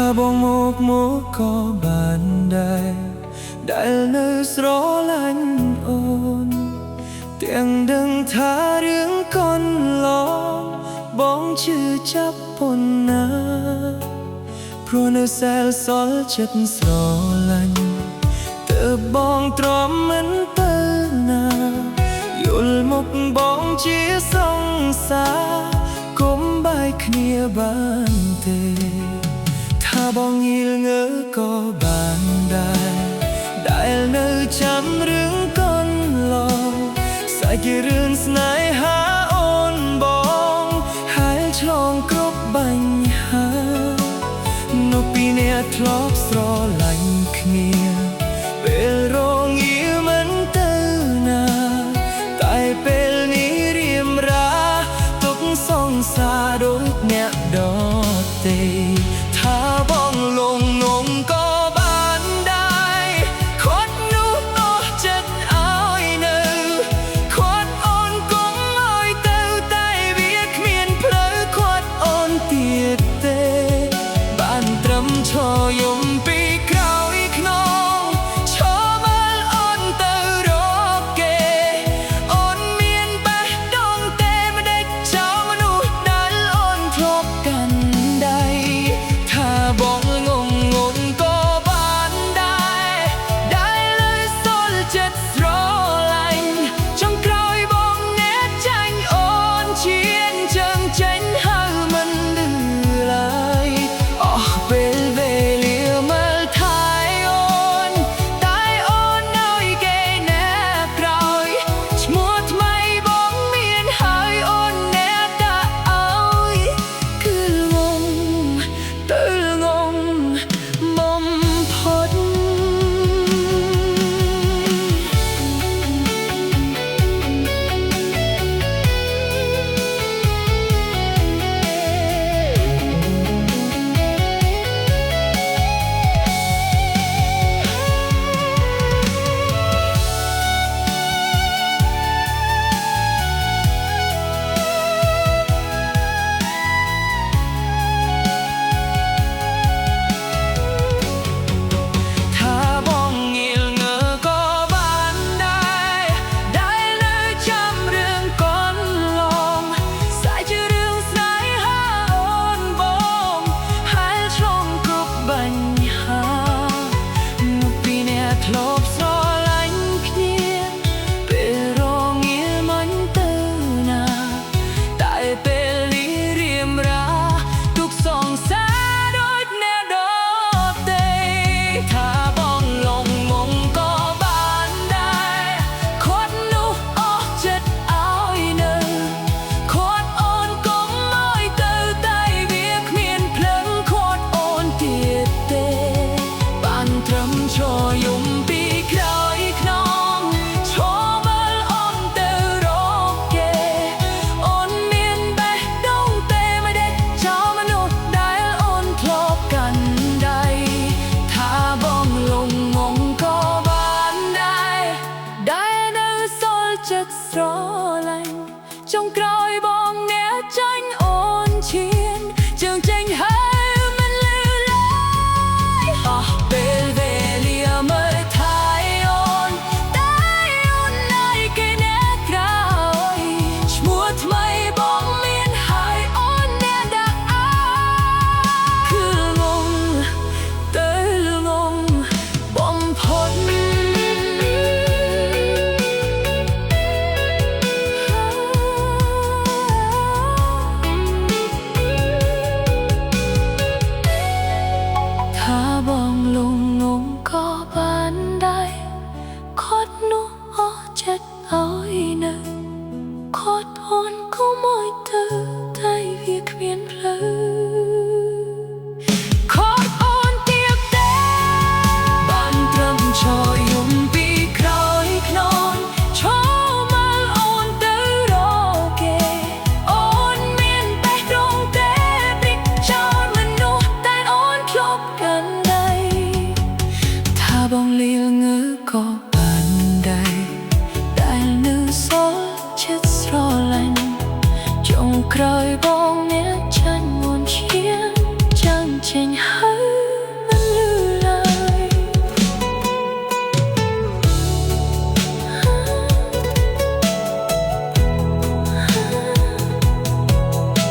าបងមកក៏បានដែរដែលនៅស្រឡាញ់អូនទាំងដឹងថារឿងកន្លងបងជឿចាប់ប៉ុណ្ណាព្រោះនៅសែលសល់ចិត្តស្រឡាញ់ទើបបងទ្រាំមិនទៅណាយល់មកបងជាសង្សារគុំបាយគ្នាបានទេថាបងងៀលងើក៏បានដែរដែលនៅចាំរឿងកន្លងសាច់រឿងស្នេហាអូនបងហើយឆ្លងគ្រប់បញ្ហានៅពីអ្នកធ្លាប់ស្រឡាញ់គ្នាពេលរងាមិនទៅណាតែពេលនេះរៀមរាទុកសង្សារដូចអ្នកដទៃ